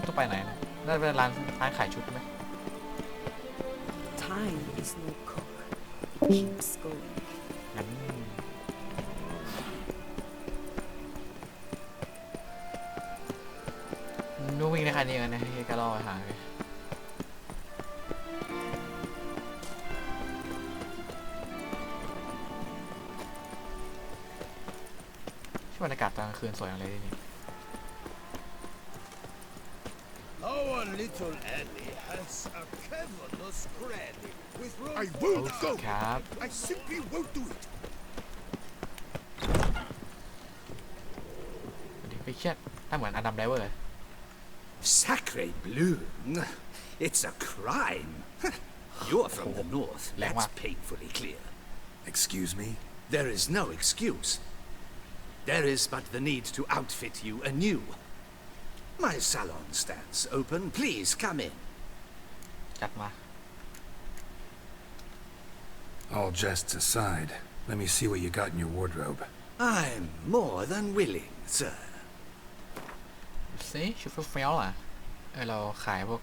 ต้องไปไหนนะน่าจะเป็นร้านขายชุดไหม Time is no cook. It keeps going. งั้นนู่วิ่งในคันนี้กันนะที่ก็รอหาเลยช่วงบรรยากาศตอนกลางคืนสวยอย่างไรนี่ Our little Annie has a cavernous cranny with I won't go. ครับ I simply won't do it. ไปเครียดถ้าเหมือนอดัมไดเวอร์ Sacre bleu! It's a crime. You're from the north. That's painfully clear. Excuse me? There is no excuse. There is but the need to outfit you anew. My salon stands open. Please come in. จัดมา All jests aside, let me see what you got in your wardrobe. I'm more than willing, sir. ซิชุดเฟี้ยวอ่ะเราขายพวก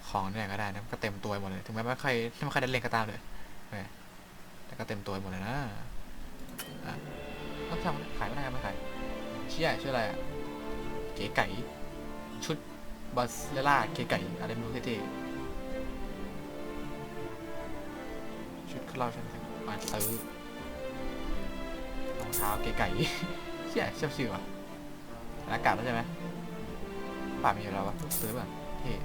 ของเนี่ยก็ได้นะก็เต็มตัวหมดเลยถึงแม้ไม่ค่อยได้เล่นก็ตามเลยแต่ก็เต็มตัวหมดเลยนะต้องทำขายไม่ได้ไม่ขายชื่ออะไรอ่ะเก๋ไก่ชุดบาสเลล่าเก๋ไก่อะไรไม่รู้เท่ๆชุดข้าวฉันมาซื้อรองเท้าเก๋ไก่เชื่อว่ะอากาศแล้วใช่ไหมป่ามีอยู่แล้ววะซื้อป่ะที่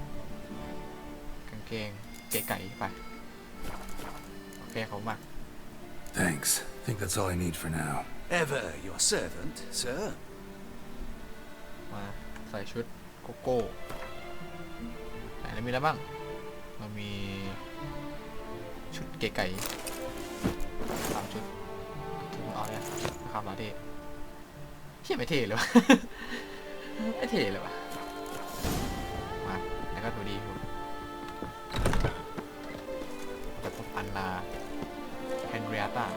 กางเกงเก๋ไก่ไปโอเคเขามาก Thanks. Think that's all I need for now. Ever your servant, sir. มาใส่ชุดโกโก้ไหนมีแล้วบ้างมันมีชุดเก๋ไก่3 ชุดถึงเอาเนี่ยนะครับเราที่เที่ยไม่เท่เลยวะ ไม่เท่เลยวะมาแล้วก็ดูดีอยู่แต่พบอันนาเฮนเรียต้า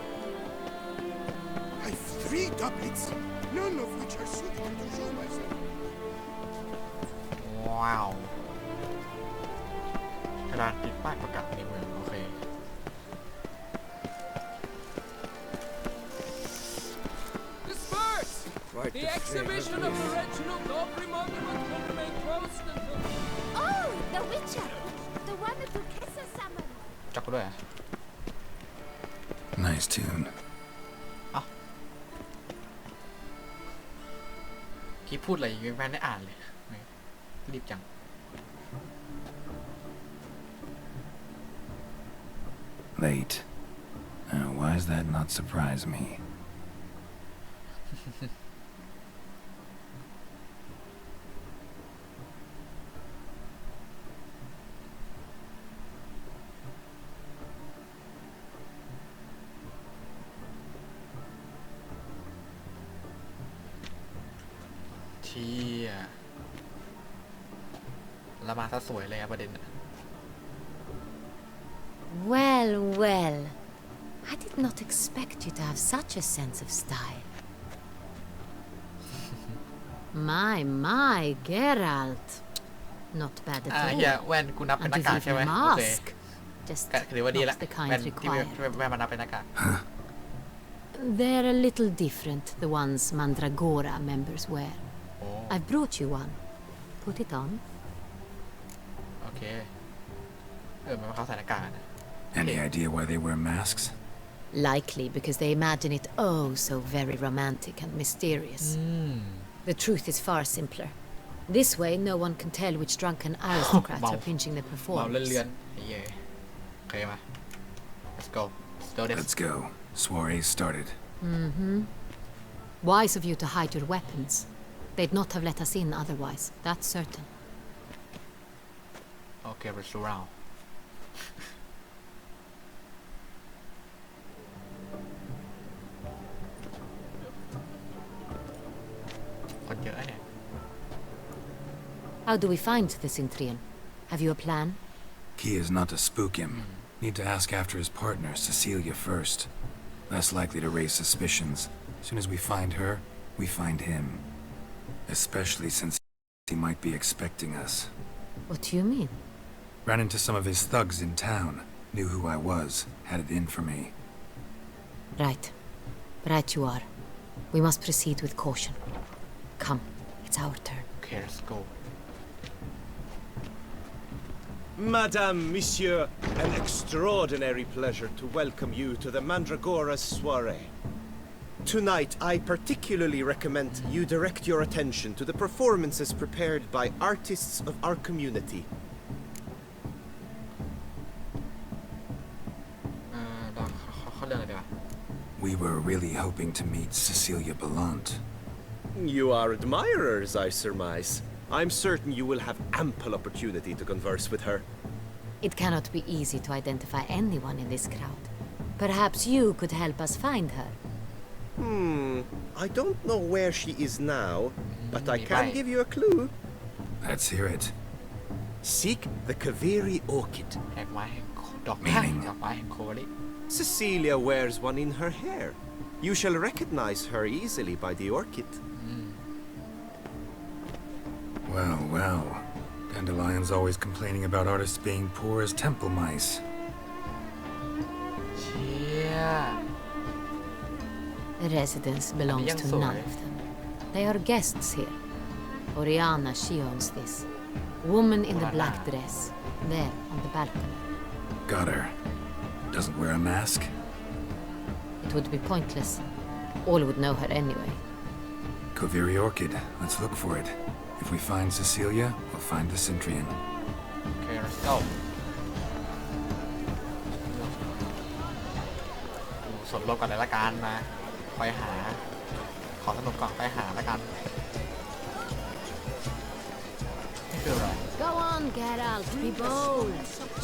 I've 3 doublets, none of which are suitable to show myself. ว้าวกระดานติดป้ายประกาศในเมืองโอเคThe exhibition of the original Nobri monument will remain closed until... Oh, the Witcher! The one who Kessa summoned! จับกูด้วย Nice tune. คิดพูดอะไรยังไม่ได้อ่านเลยรีบจัง Late. Why does that not surprise me?ละมาซะสวยเลยอะประเด็น Well, well. I did not expect you to have such a sense of style. My, Geralt. Not bad at all. แว่นกูนับเป็นหน้ากากใช่ไหม And โอเค mask. Just ถือว่าดีละ not the แว่น kind ที่ required. แว่นมานับเป็นหน้ากาก They're a little different, the ones Mandragora members wear. โอ้ I've brought you one. Put it on. โอเคมันเขาใส่หน้ากากนะ Any idea why they wear masks? Likely because they imagine it oh so very romantic and mysterious. The truth is far simpler. This way, no one can tell which drunken aristocrats are pinching the เมาเลื่ performers. อนๆไอ้เย่โอเคมา let's go Let's go. Soiree started. Wise of you to hide your weapons. They'd not have let us in otherwise, that's certain. โอเค let's round คนเยอะเนี่ย How do we find the Cintrian? Have you a plan? Key is not to spook him. Need to ask after his partner, Cecilia, first. Less likely to raise suspicions. As soon as we find her, we find him. Especially since he might be expecting us. What do you mean? Ran into some of his thugs in town. Knew who I was. Had it in for me. Right. Right you are. We must proceed with caution. Come, it's our turn. Okay, let's go. Madame, Monsieur, an extraordinary pleasure to welcome you to the Mandragora's soiree. Tonight, I particularly recommend you direct your attention to the performances prepared by artists of our community. เขาเรื่องอะไรดีวะ We were really hoping to meet Cecilia Belant. You are admirers, I surmise. I'm certain you will have ample opportunity to converse with her. It cannot be easy to identify anyone in this crowd. Perhaps you could help us find her. I don't know where she is now, but I can give you a clue. Let's hear it. Seek the Kaveri orchid. แอกไม้แห่งดอกไม้ดอกไม้แห่งโคลิ Cecilia wears one in her hair. You shall recognize her easily by the orchid. Well, well. Dandelion's always complaining about artists being poor as temple mice. เชี่ย The residence belongs to none of them. They are guests here. Oriana, she owns this. Woman in the black dress. There, on the balcony. Got her. Doesn't wear a mask? It would be pointless. All would know her anyway. Koviri Orchid. Let's look for it. If we find Cecilia, we'll find the Centrian. Okay, let's go สมรบกันเลยละกันมาไปหาขอสนุกก่อนไปหาละกันนี่คืออะไร Go on, Geralt, be bold.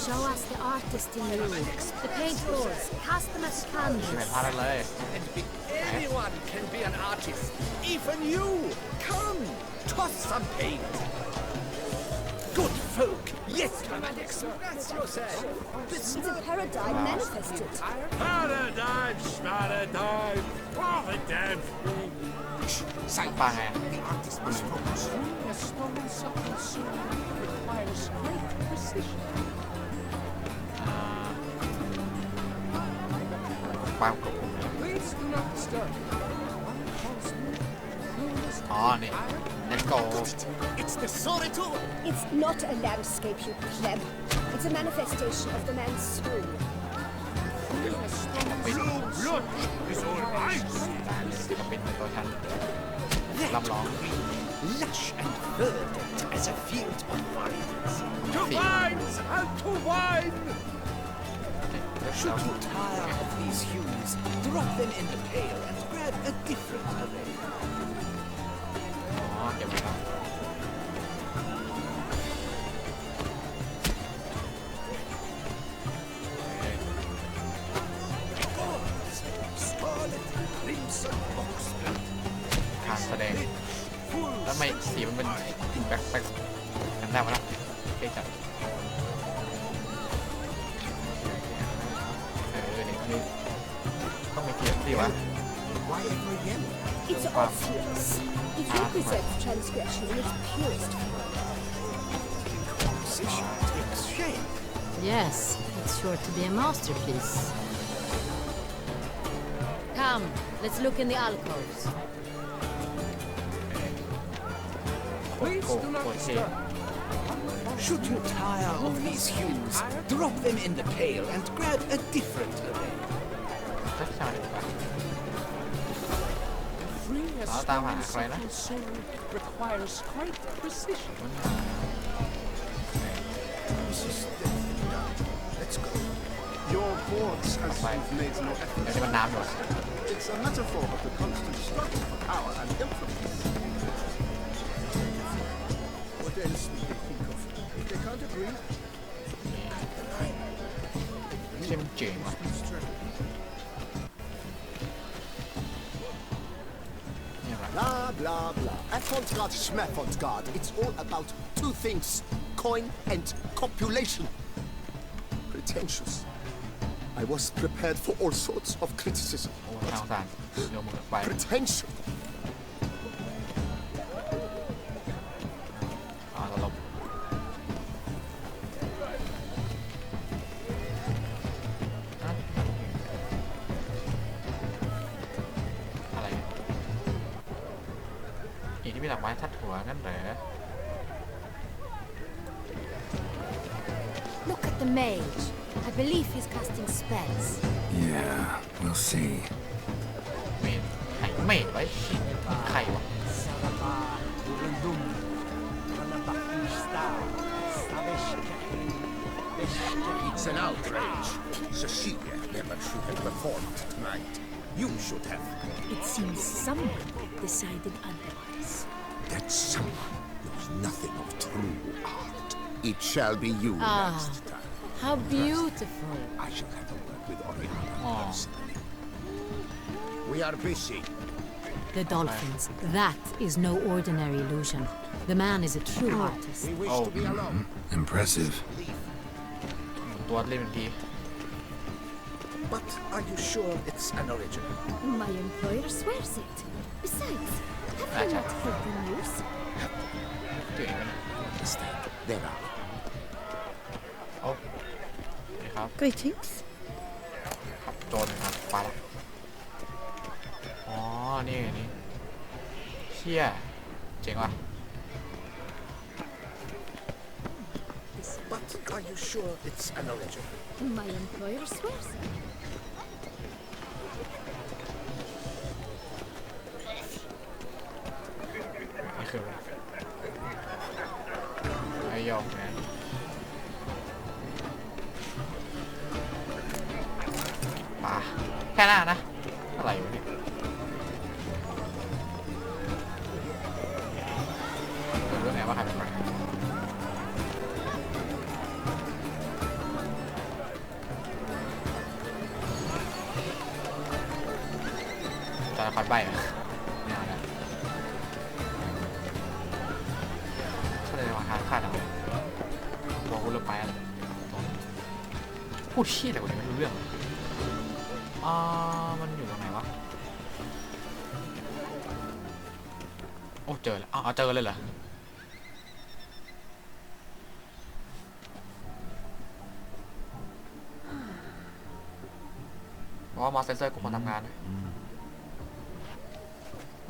Show us the artist in you. The paint balls, cast them as ชิม canvas. เห็นภาพได้เลย Anyone can be an artist. Even you. Come, toss some paint. Good folk, yes, come and express yourself. It's a paradigm manifested. Paradigm, paradigm. Oh, the damn thing. ปางไง The artist must focus. A stolen something soon requires great precision. ปางกับผม Please do not disturb. Oh, nee. Let's go. It's the Sorito. It's not a landscape, you pleb. It's a manifestation of the man's soul. Your blood is all ice. จะเป็นตัวฉันรับรอง Lush and verdant as a field of vines. To vines and to wine. Should you tire of these hues, drop them in the pail and grab a different array. อ๋อเก็บไว้แล้วการแสดงแล้วไม่สีมันเป็นแบ็คกันได้มาแล้วเท่จัดนี่ต้องมีเกียร์สิวะ Why ever yellow? It's obvious. It represents transgression in its purest form. Composition takes shape. Yes, it's sure to be a masterpiece. Come, let's look in the alcoves. Please do not disturb. Should you tire of these hues, drop them in the pail and grab a different array. จะใช่ปะ Free a Đó, tao hả? stolen Quay đó. something soul requires great precision. This is definitely done. Let's go. Your boards as you've made no เดี๋ยว effort. นี้มันน้ำอยู่ It's a metaphor of the constant struggle for power and influence. What else will they think of? If they can't agree, ใช่มันเจ๋งว่ะ นี่อะไร Blah, blah, blah. Avant-garde, schmavant-garde. It's all about two things. Coin and copulation. Pretentious. I was prepared for all sorts of criticism. โอ้ทางสารโยมมือไป Pretension. หินที่มีดอกไม้ทัดหัวนั่นเหรอ Look at the mage. I believe he's casting spells. Yeah, we'll see. เมนไอ้เมนไว้ใครวะ It's an outrage. Cecilia never should have performed tonight. You should have. It seems someone decided otherwise. That someone knows nothing of true art. It shall be you next time. How beautiful. I shall have a word with Oriana personally. We are busy. The dolphins. That is no ordinary illusion. The man is a true artist. We wish to be alone. Impressive. ตัวเล่นเป็นที But are you sure it's an original? My employer swears it. Besides, have you not heard the news? ตัวเองมัน Mistake. There are. โอ้นี่ครับ Greetings. ครับโจรครับไปละอ๋อนี่เชี่ยเจ๋งว่ะ But are you sure it's an original? My employer swears it. นี่คือไอ้ยอกนะป่าแค่นั้นนะอะไรวะเนี่ยเรื่องไงว่าใครเป็นใครจะคอยใบอ่ะไม่เอาแล้วก็เลยว่าคาดเอาบอกคุณเลิกไปอะไรพูดชี้แต่คนนี้ไม่รู้เรื่องมันอยู่ตรงไหนวะโอ้เจอแล้วเจอเลยเหรอเพราะว่ามอสเซนเซอร์กูคนทำงาน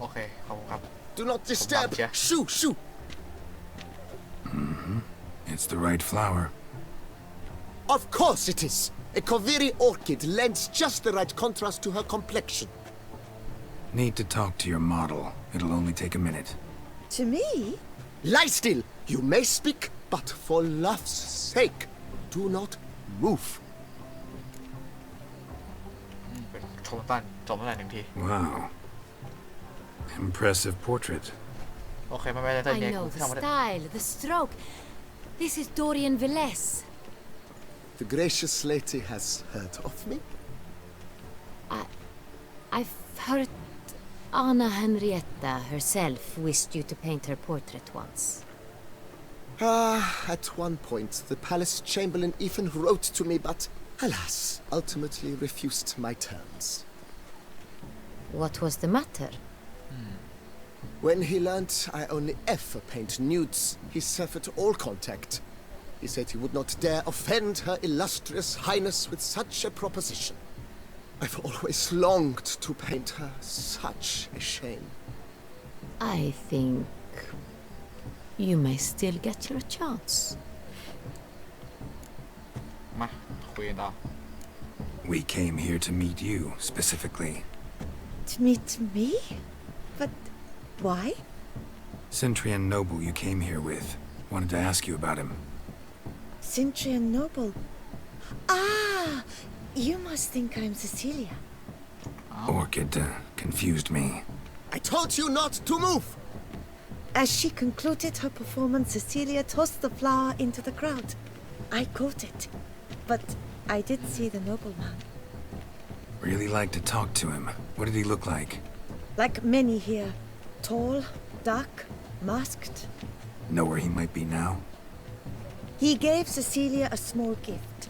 โอเคขอบคุณครับ Do not disturb. Shoo, shoo. It's the right flower. Of course it is. A Koviri orchid lends just the right contrast to her complexion. Need to talk to your model. It'll only take a minute. To me? Lie still. You may speak, but for love's sake, do not move. เป็นชมตั้นจมตั้งหนึ่งที Wow. Impressive portrait. โอเคไม่เป็นไรเต้น I เนี่ย know กู the ทำมาได้ style, the stroke. This is Dorian Velez. The gracious lady has heard of me. I've heard Anna Henrietta herself wished you to paint her portrait once. At one point, the palace chamberlain even wrote to me, but alas, ultimately refused my terms. What was the matter? When he learnt I only ever paint nudes, he severed all contact. He said he would not dare offend her illustrious highness with such a proposition. I've always longed to paint her. Such a shame. I think you may still get your chance. มาคุยกันต่อ We came here to meet you, specifically. To meet me? But why? Centrian noble you came here with. Wanted to ask you about him. Centrian noble. Ah! You must think I'm Cecilia. Orchid confused me. I told you not to move! As she concluded her performance, Cecilia tossed the flower into the crowd. I caught it. But I did see the nobleman. Really like to talk to him. What did he look like? Like many here. Tall, dark, masked. Know where he might be now? He gave Cecilia a small gift.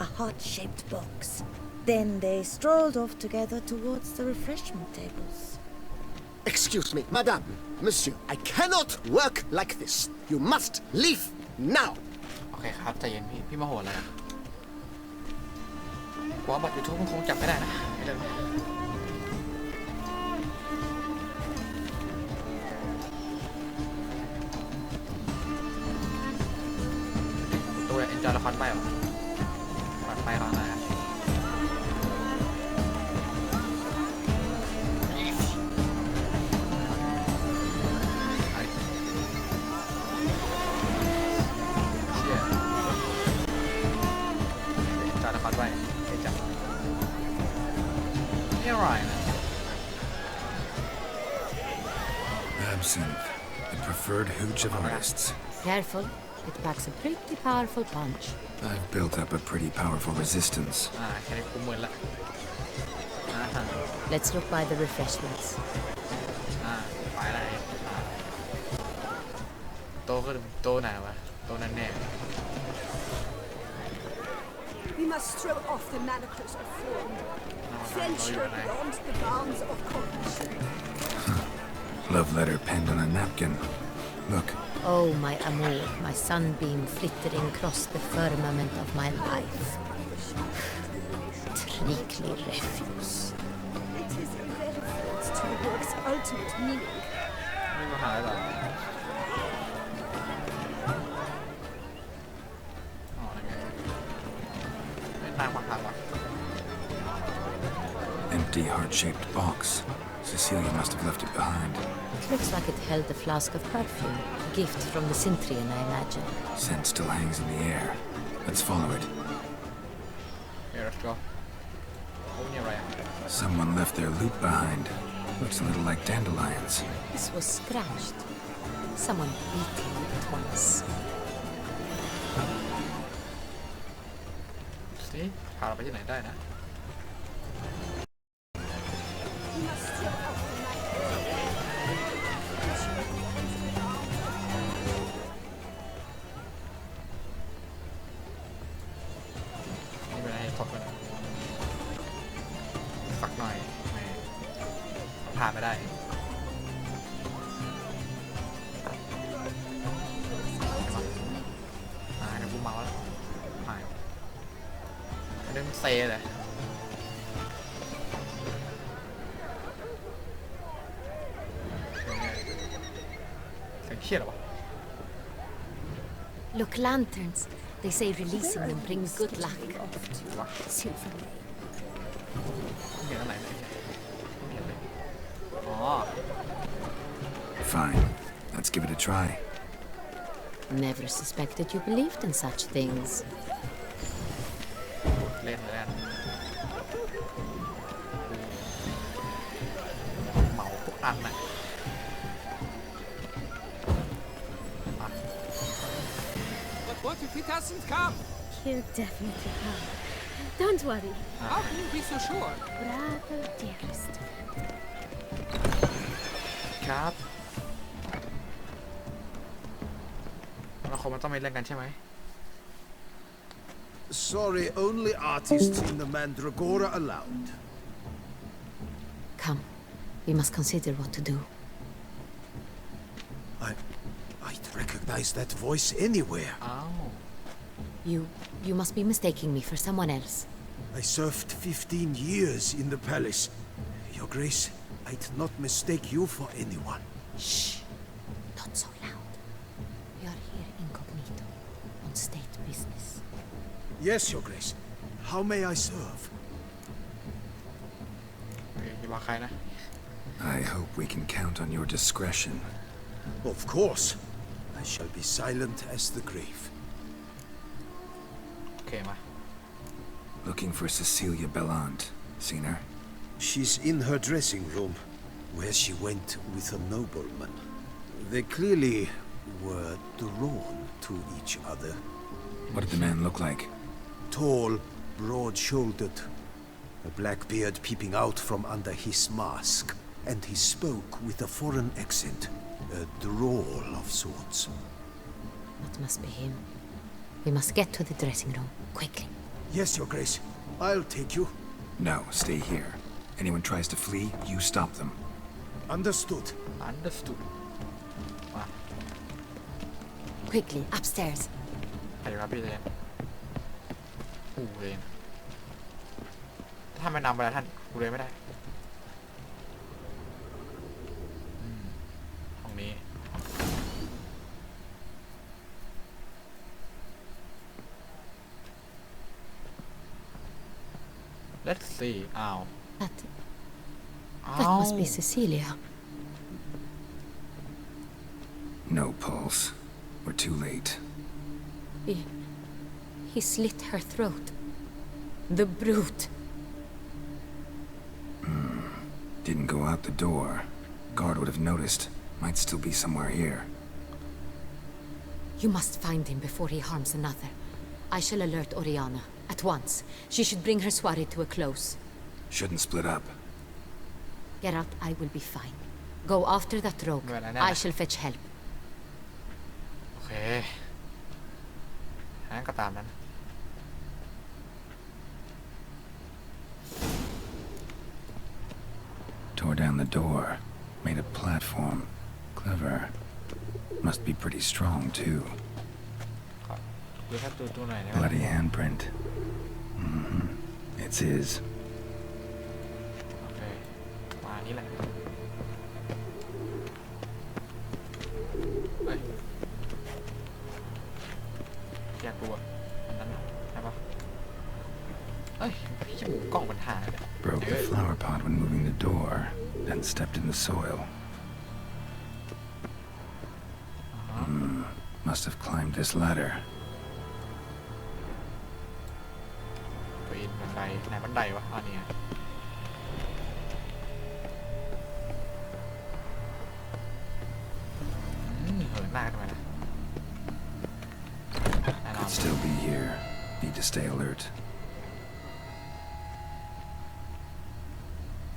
A heart-shaped box. Then they strolled off together towards the refreshment tables. Excuse me, madame, monsieur, I cannot work like this. You must leave now. โอเคครับใจเย็นพี่โมโหอะไรอะกว่าบัตรยูทูบคงจับไม่ได้นะไม่ได้ ควันไปเหรอควันไปข้างหน้าจอดควันไปเฮ้ยจับนี่อะไรนะ Absinthe, the preferred hooch of artists. Careful, it packs a pretty powerful punch. I've built up a pretty powerful resistance. แค่นี้กูมึนละLet's look by the refreshments. ไปไหนโต๊ะก็โต๊ะไหนวะโต๊ะนั้นแน่ We must throw off the manacles of form. Censure beyond the bounds of cognition. Love letter penned on a napkin. Look. Oh, my amour, my sunbeam flittering across the firmament of my life. Treacly refuse. It is irrelevant to the work's ultimate meaning. ไม่มาหาหรออ๋อนั่นไงไม่ตามมาทางวะ Empty heart-shaped box. Cecilia must have left it behind. It looks like it held a flask of perfume. A gift from the Cintrian, I imagine. Scent still hangs in the air. Let's follow it. Here, let's go. Oh, you're right. Someone left their loot behind. Looks a little like dandelions. This was scratched. Someone beating it once. See? พาเราไปที่ไหนได้นะ We must throw off the manacles. นี่เป็นอะไรถอดกันสักหน่อยไม่พาไม่ได้เดี๋ยวกูเมาแล้วหายเรื่องเซเลยเสียงเครียดหรอวะ Look, lanterns. They say releasing them brings good luck. วะ Silver. เห็นอะไรไหมไม่เห็นเลยอ๋อ Fine. Let's give it a try. Never suspected you believed in such things. เล่นเลยเหมาทุกอันนะ But what if it hasn't come? He'll definitely come. Don't worry. How can you be so sure? Bravo, dearest. ครับเราคงมันต้องไปเล่นกันใช่ไหม Sorry, only artists in the Mandragora allowed. Come, we must consider what to do. I'd recognize that voice anywhere. อ้าว You must be mistaking me for someone else. I served 15 years in the palace. Your Grace, I'd not mistake you for anyone. Shh! Not so loud. We are here incognito, on state business. Yes, Your Grace. How may I serve? อย่าบอกใครนะ I hope we can count on your discretion. Of course. I shall be silent as the grave. โอเคมา Looking for Cecilia Bellant. Seen her? She's in her dressing room, where she went with a nobleman. They clearly were drawn to each other. What did the man look like? Tall, broad-shouldered, a black beard peeping out from under his mask, and he spoke with a foreign accent, a drawl of sorts. That must be him. We must get to the dressing room, quickly. Yes, Your Grace. I'll take you. No, stay here. Anyone tries to flee, you stop them. Understood. understood มา Quickly, upstairs. ใครอยู่ครับพี่เจนกูเองถ้าไม่นำไปแล้วท่านกูเลยไม่ได้ห้องนี้ let's see อ้าว That อ้า that ว must be Cecilia. No pulse. We're too late. He slit her throat. The brute. Didn't go out the door. Guard would have noticed. Might still be somewhere here. You must find him before he harms another. I shall alert Oriana at once. She should bring her soiree to a close. Shouldn't split up. Geralt, I will be fine. Go after that rogue. I shall fetch help. โอเคงั้นก็ตามนั้น Tore down the door. Made a platform. Clever. Must be pretty strong, too. ดูแค่ตัวไหนอยนะ Bloody handprint. It's his. โอเคมานี่แหละเฮ้ยอยากดูอ่ะอันนั้นใช่ปะเฮ้ยพี่จะหมุนกล้องปัญหาเลย Broke the flower pot when moving the door, then stepped in the soil. Must have climbed this ladder. ปีนบันไดไหนบันไดวะอันนี้เหินหน้าทำไมนะแน่นอน Could still be here. Need to stay alert.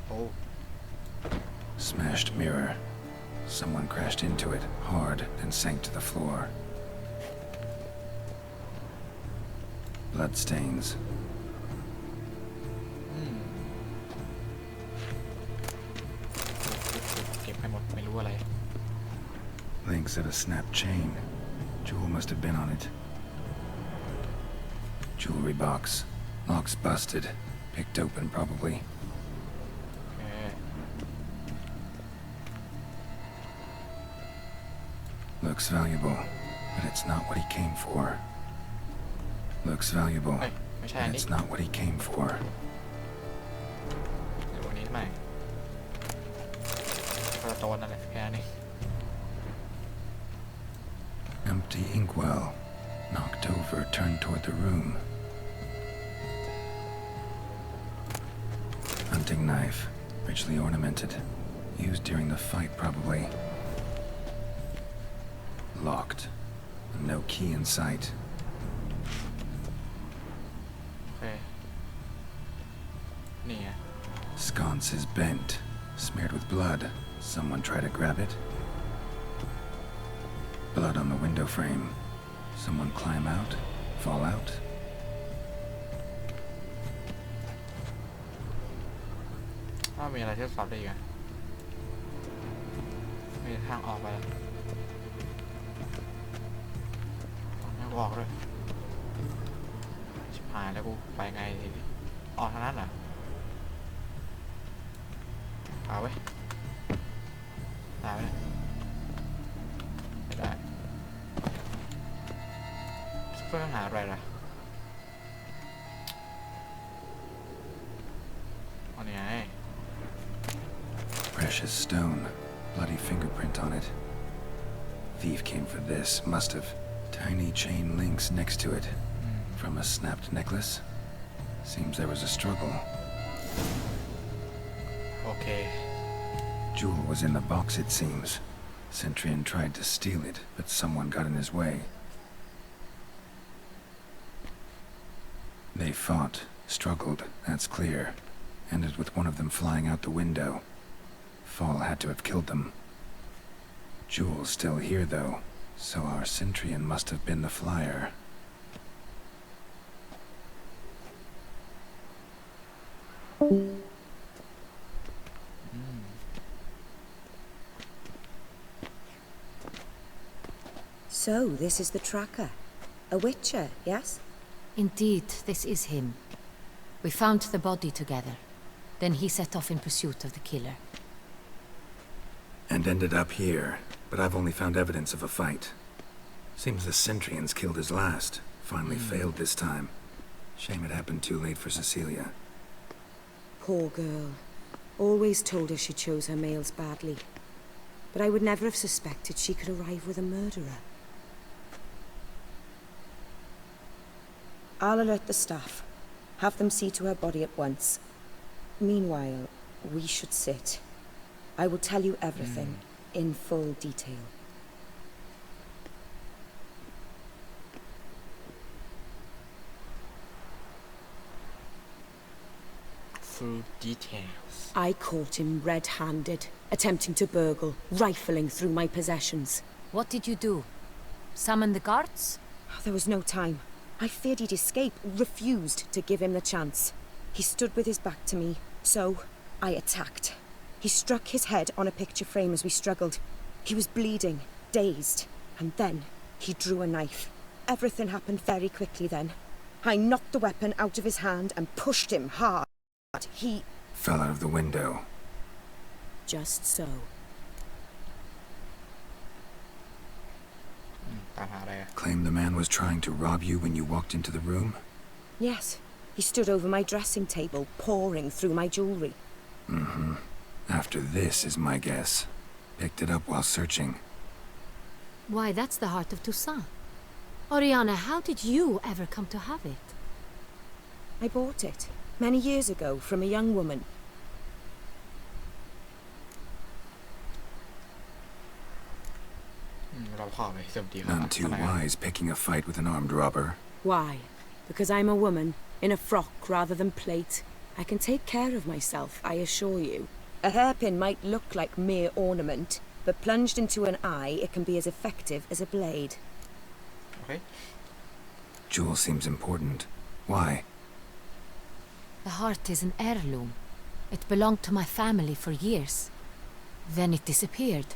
โอ้ Smashed mirror. Someone crashed into it hard, then sank to the floor. Blood stains. เก็บให้หมดไม่รู้อะไร Links of a snapped chain. Jewel must have been on it. Jewelry box. Lock's busted. Picked open, probably. โอเค Looks valuable, but it's not what he came for. Looks valuable, เฮ้ยไม่ใช่อั and นนี้ it's not what he came for. เดี๋ยววันนี้ใหม่กระโตนนั่นแหละแค่นี้ Empty inkwell. Knocked over, turned toward the room. Hunting knife. Richly ornamented. Used during the fight, probably. Locked. No key in sight. โอเคนี่ไง Sconce is bent. Smeared with blood. Someone try to grab it? Blood on the window frame. Someone climb out? Fall out? ถ้ามีอะไรที่สอบได้อีกอะมีทางออกไปแล้วไม่บอกด้วยชิบหายแล้วกูไปไงทีนี้ออกทางนั้นเหรอเอาไว้ตายไปไม่ได้เพื่อหาอะไรล่ะอันนี้ไง Precious stone. Bloody fingerprint on it. Thief came for this. Must have. Tiny chain links next to it. From a snapped necklace. Seems there was a struggle. โอเค Jewel was in the box, it seems. Centurion tried to steal it, but someone got in his way. They fought, struggled, that's clear. Ended with one of them flying out the window. Fall had to have killed them. Jewel's still here, though, so our Centurion must have been the flyer. So, this is the tracker. A witcher, yes? Indeed, this is him. We found the body together. Then he set off in pursuit of the killer. And ended up here, but I've only found evidence of a fight. Seems the Centurions killed his last. Finally failed this time. Shame it happened too late for Cecilia. Poor girl. Always told her she chose her males badly. But I would never have suspected she could arrive with a murderer. I'll alert the staff. Have them see to her body at once. Meanwhile, we should sit. I will tell you everything, in full detail. Full details. I caught him red-handed, attempting to burgle, rifling through my possessions. What did you do? Summon the guards? There was no time. I feared he'd escape, refused to give him the chance. He stood with his back to me, so I attacked. He struck his head on a picture frame as we struggled. He was bleeding, dazed, and then he drew a knife. Everything happened very quickly then. I knocked the weapon out of his hand and pushed him hard. He fell out of the window. Just so. ตามหาอะไรอะ Claim the man was trying to rob you when you walked into the room? Yes. He stood over my dressing table, pouring through my jewelry. After this is my guess. Picked it up while searching. Why, that's the heart of Toussaint. Oriana, how did you ever come to have it? I bought it, many years ago, from a young woman. None too wise picking a fight with an armed robber. Why? Because I'm a woman, in a frock rather than plate. I can take care of myself, I assure you. A hairpin might look like mere ornament, but plunged into an eye, it can be as effective as a blade. Okay. Jewel seems important. Why? The heart is an heirloom. It belonged to my family for years. Then it disappeared.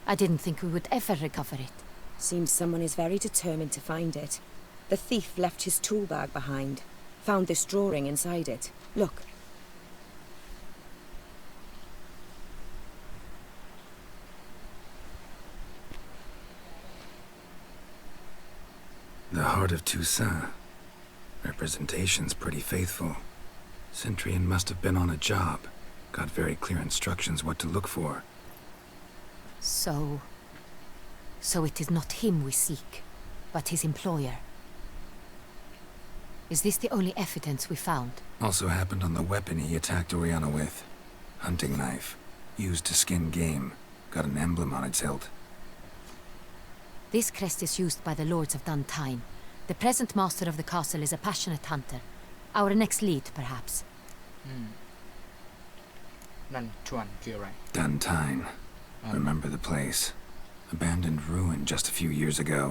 I didn't think we would ever recover it. Seems someone is very determined to find it. The thief left his tool bag behind. Found this drawing inside it. Look. The heart of Toussaint. Representation's pretty faithful. Centurion must have been on a job. Got very clear instructions what to look for. So it is not him we seek, but his employer. Is this the only evidence we found? Also happened on the weapon he attacked Oriana with. Hunting knife. Used to skin game. Got an emblem on its hilt. This crest is used by the Lords of Duntine. The present master of the castle is a passionate hunter. Our next lead, perhaps. นั่นชวนคืออะไร Duntine. Remember the place. Abandoned ruin just a few years ago.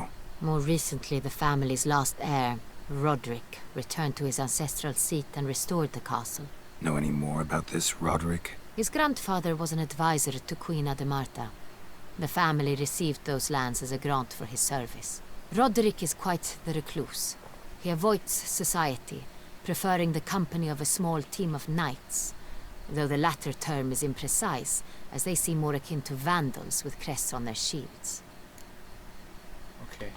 More recently, the family's last heir, Roderick, returned to his ancestral seat and restored the castle. Know any more about this Roderick? His grandfather was an advisor to Queen Ademarta. The family received those lands as a grant for his service. Roderick is quite the recluse. He avoids society, preferring the company of a small team of knights, though the latter term is imprecise, as they seem more akin to vandals with crests on their shields. Okay.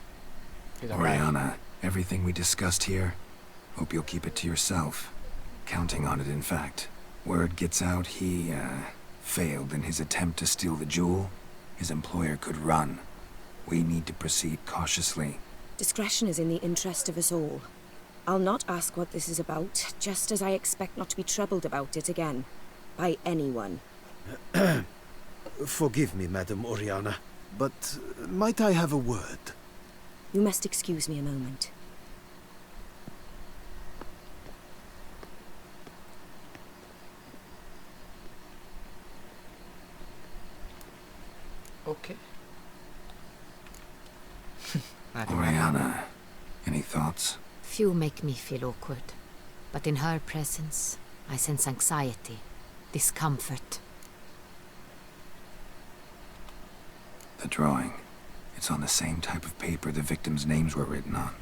Oriana, everything we discussed here, hope you'll keep it to yourself. Counting on it, in fact. Word gets out he, failed in his attempt to steal the jewel. His employer could run. We need to proceed cautiously. Discretion is in the interest of us all. I'll not ask what this is about, just as I expect not to be troubled about it again. By anyone. Forgive me, Madam Oriana, but might I have a word? You must excuse me a moment. Okay. Oriana, any thoughts? Few make me feel awkward, but in her presence, I sense anxiety, discomfort. The drawing. It's on the same type of paper the victims' names were written on.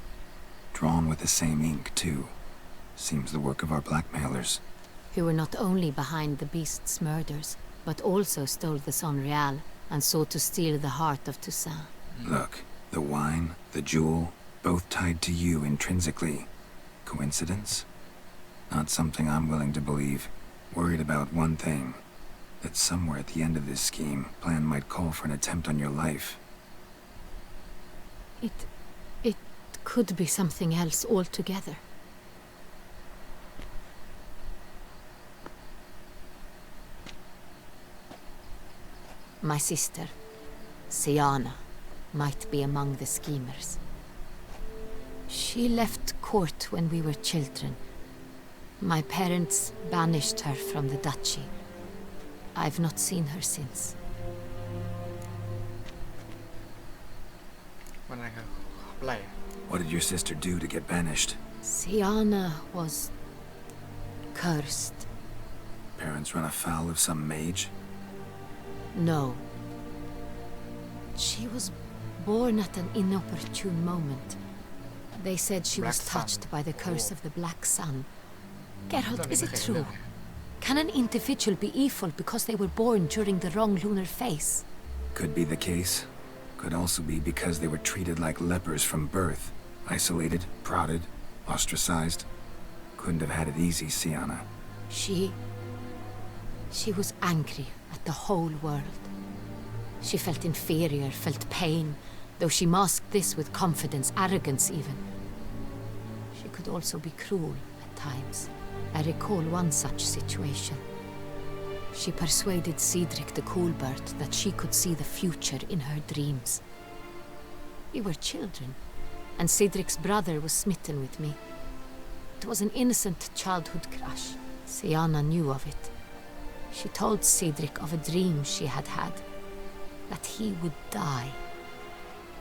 Drawn with the same ink, too. Seems the work of our blackmailers. Who were not only behind the beast's murders, but also stole the Son Real and sought to steal the heart of Toussaint. Look, the wine, the jewel, both tied to you intrinsically. Coincidence? Not something I'm willing to believe. Worried about one thing. That somewhere at the end of this scheme, plan might call for an attempt on your life. It could be something else altogether. My sister, Siana, might be among the schemers. She left court when we were children. My parents banished her from the duchy. I've not seen her since. What did your sister do to get banished? Siana was cursed. Parents run afoul of some mage? No. She was born at an inopportune moment. They said she was touched by the curse of the Black Sun. Geralt, is it true? Can an individual be evil because they were born during the wrong lunar phase? Could be the case. Could also be because they were treated like lepers from birth. Isolated, prodded, ostracized. Couldn't have had it easy, Siana. She was angry at the whole world. She felt inferior, felt pain, though she masked this with confidence, arrogance even. She could also be cruel at times. I recall one such situation. She persuaded Cedric the Coolbird that she could see the future in her dreams. We were children, and Cedric's brother was smitten with me. It was an innocent childhood crush. Siana knew of it. She told Cedric of a dream she had had, that he would die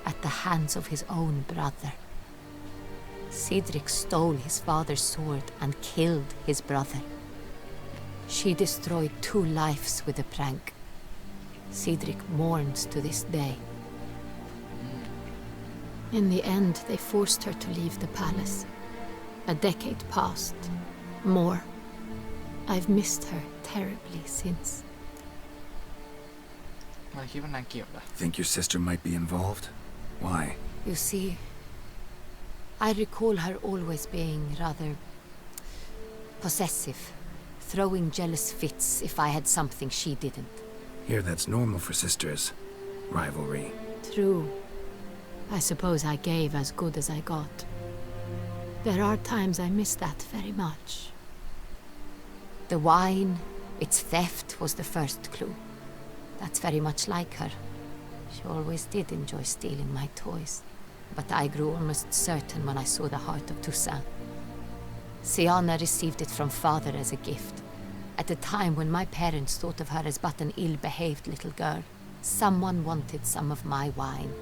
at the hands of his own brother. Cedric stole his father's sword and killed his brother. She destroyed 2 lives with a prank. Cedric mourns to this day. In the end, they forced her to leave the palace. A decade passed. More. I've missed her terribly since. Think your sister might be involved? Why? You see, I recall her always being rather possessive, throwing jealous fits if I had something she didn't. Here, that's normal for sisters. Rivalry. True. I suppose I gave as good as I got. There are times I miss that very much. The wine, its theft, was the first clue. That's very much like her. She always did enjoy stealing my toys. But I grew almost certain when I saw the heart of Toussaint. Siana received it from father as a gift. At a time when my parents thought of her as but an ill-behaved little girl. Someone wanted some of my wine.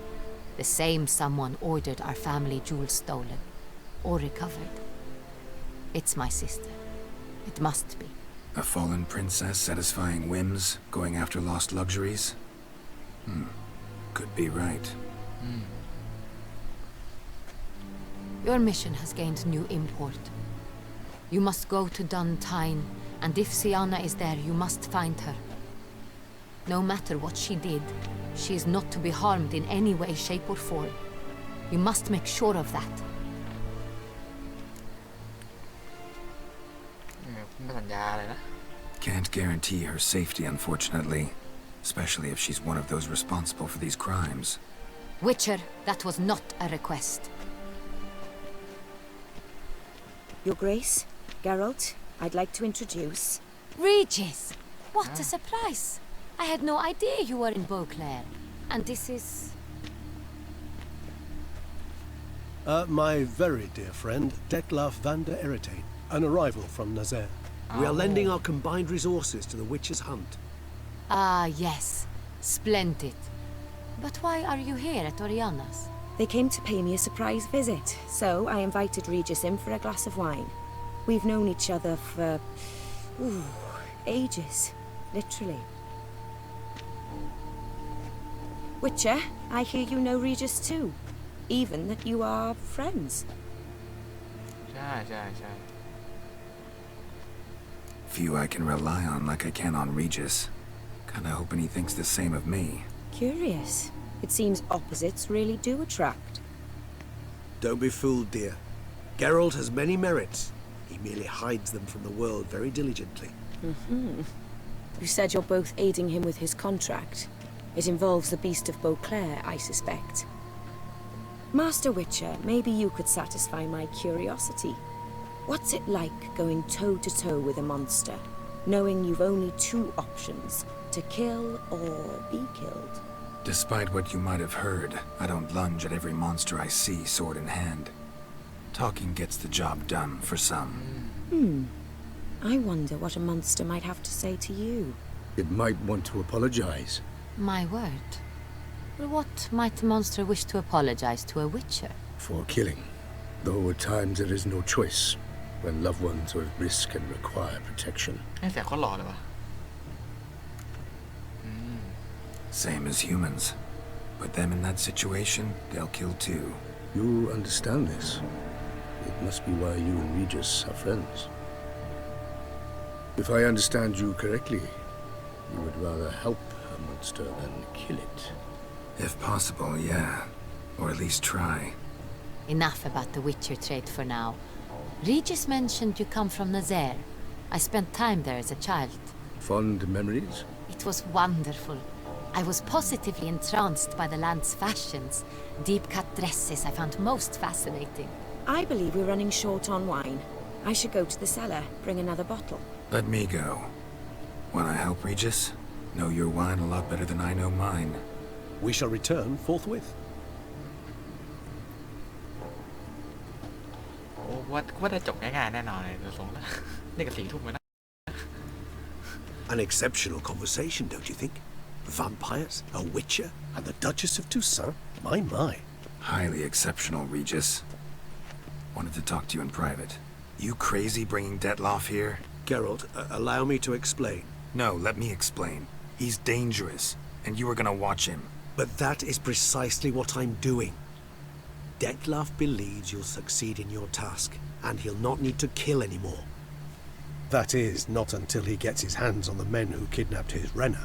The same someone ordered our family jewels stolen. Or recovered. It's my sister. It must be. A fallen princess satisfying whims, going after lost luxuries? Could be right. Your mission has gained new import. You must go to Dun Tyne, and if Siana is there, you must find her. No matter what she did, she is not to be harmed in any way, shape or form. You must make sure of that. Can't guarantee her safety, unfortunately. Especially if she's one of those responsible for these crimes. Witcher, that was not a request. Your Grace, Geralt, I'd like to introduce... Regis! What a surprise! I had no idea you were in Beauclair. And this is... My very dear friend, Detlaf van der Eretain, an arrival from Nazaire. We are lending our combined resources to the Witch's hunt. Ah, yes. Splendid. But why are you here at Oriana's? They came to pay me a surprise visit, so I invited Regis in for a glass of wine. We've known each other for... ages. Literally. Witcher, I hear you know Regis too. Even that you are friends. Few I can rely on like I can on Regis. Kinda hoping he thinks the same of me. Curious. It seems opposites really do attract. Don't be fooled, dear. Geralt has many merits. He merely hides them from the world very diligently. You said you're both aiding him with his contract. It involves the Beast of Beauclair, I suspect. Master Witcher, maybe you could satisfy my curiosity. What's it like going toe-to-toe with a monster, knowing you've only two options, to kill or be killed? Despite what you might have heard, I don't lunge at every monster I see sword in hand. Talking gets the job done for some. I wonder what a monster might have to say to you. It might want to apologize. My word. Well, what might the monster wish to apologize to a witcher? For killing. Though at times there is no choice, when loved ones are at risk and require protection. ไอ้เสียงเขาหล่อเลยวะ Same as humans. Put them in that situation, they'll kill too. You understand this. It must be why you and Regis are friends. If I understand you correctly, you would rather help a monster than kill it. If possible, yeah. Or at least try. Enough about the witcher trade for now. Regis mentioned you come from Nazaire. I spent time there as a child. Fond memories? It was wonderful. I was positively entranced by the land's fashions. Deep-cut dresses I found most fascinating. I believe we're running short on wine. I should go to the cellar, bring another bottle. Let me go. Wanna help, Regis? Know your wine a lot better than I know mine. We shall return forthwith. โอ้ว่าได้จบง่ายๆแน่นอนเลยดูทรงแล้ว นี่ก็4 ทุ่มแล้วนะ An exceptional conversation, don't you think? Vampires, a witcher, and the Duchess of Toussaint? My. Highly exceptional, Regis. Wanted to talk to you in private. You crazy bringing Detloff here? Geralt, allow me to explain. No, let me explain. He's dangerous, and you are gonna watch him. But that is precisely what I'm doing. Detloff believes you'll succeed in your task, and he'll not need to kill anymore. That is, not until he gets his hands on the men who kidnapped his Renna.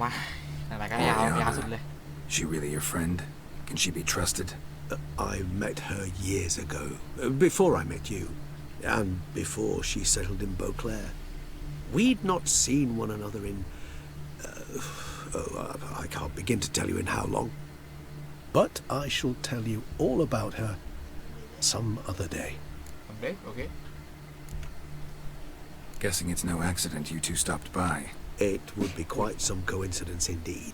มาอะไรก็ยาวสุดเลย She really your friend? Can she be trusted? I met her years ago, before I met you, and before she settled in Beauclair. We'd not seen one another in... I can't begin to tell you in how long. But I shall tell you all about her some other day. Okay. Guessing it's no accident you two stopped by. It would be quite some coincidence indeed.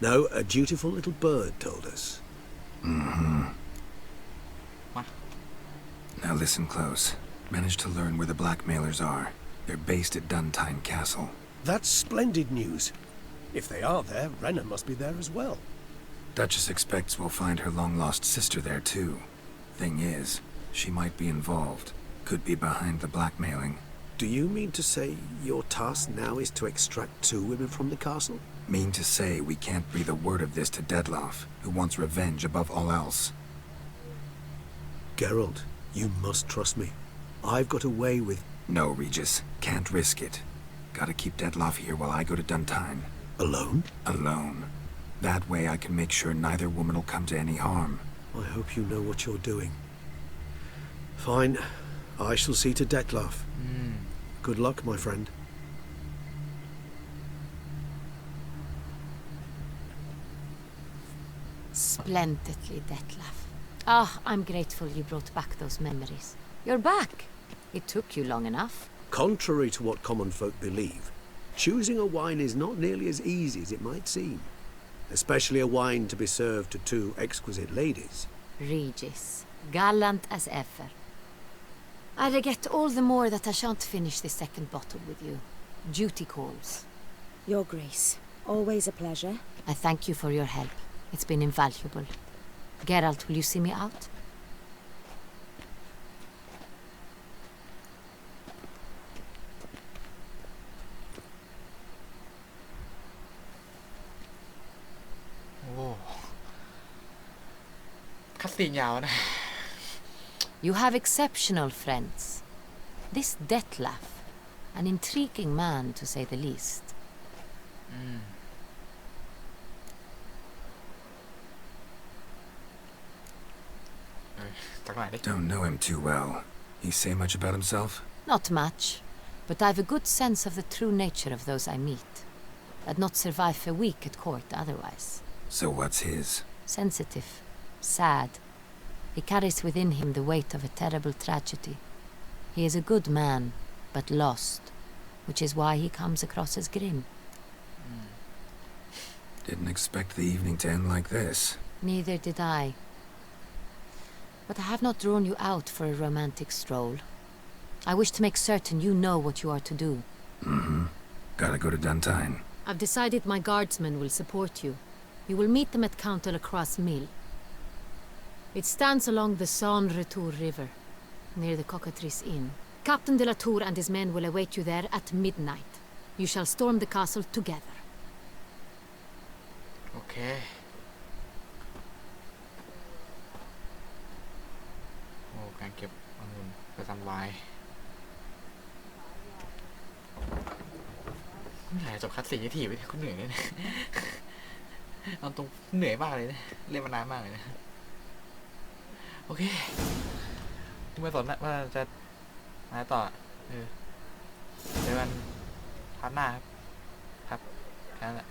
No, a dutiful little bird told us. Now listen close. Managed to learn where the blackmailers are. They're based at Duntine Castle. That's splendid news. If they are there, Renna must be there as well. Duchess expects we'll find her long-lost sister there too. Thing is, she might be involved. Could be behind the blackmailing. Do you mean to say your task now is to extract 2 women from the castle? Mean to say we can't breathe a word of this to Detloff, who wants revenge above all else. Geralt, you must trust me. I've got away with... No, Regis. Can't risk it. Gotta keep Detloff here while I go to Duntine. Alone? Alone. That way I can make sure neither woman will come to any harm. I hope you know what you're doing. Fine. I shall see to Detloff. Good luck, my friend. Splendidly, Detlaff. I'm grateful you brought back those memories. You're back. It took you long enough. Contrary to what common folk believe, choosing a wine is not nearly as easy as it might seem. Especially a wine to be served to 2 exquisite ladies. Regis, gallant as ever. I regret all the more that I shan't finish the second bottle with you. Duty calls. Your Grace, always a pleasure. I thank you for your help. It's been invaluable. Geralt, will you see me out? Oh. คัดซีนยาวนะ You have exceptional friends. This Detlaff, an intriguing man to say the least. Don't know him too well. He say much about himself? Not much, but I've a good sense of the true nature of those I meet. I'd not survive a week at court otherwise. So what's his? Sensitive, sad. He carries within him the weight of a terrible tragedy. He is a good man, but lost, which is why he comes across as grim. Didn't expect the evening to end like this. Neither did I. But I have not drawn you out for a romantic stroll. I wish to make certain you know what you are to do. Mm-hmm. Gotta go to Duntine. I've decided my guardsmen will support you. You will meet them at Count de la Croix's mill. It stands along the Saône Retour River, near the Cockatrice Inn. Captain de la Tour and his men will await you there at midnight. You shall storm the castle together. โอเคโอ้การเก็บองุ่นประจำไว้เหนื่อยจบคัดสีทีไปคุณเหนื่อยเลยนะเอาตรงเหนื่อยมากเลยนะเล่นมานานมากเลยนะโอเคไม่สนนะว่าจะมาต่อเจอกันพาร์ทหน้าครับแค่นั้นแหละ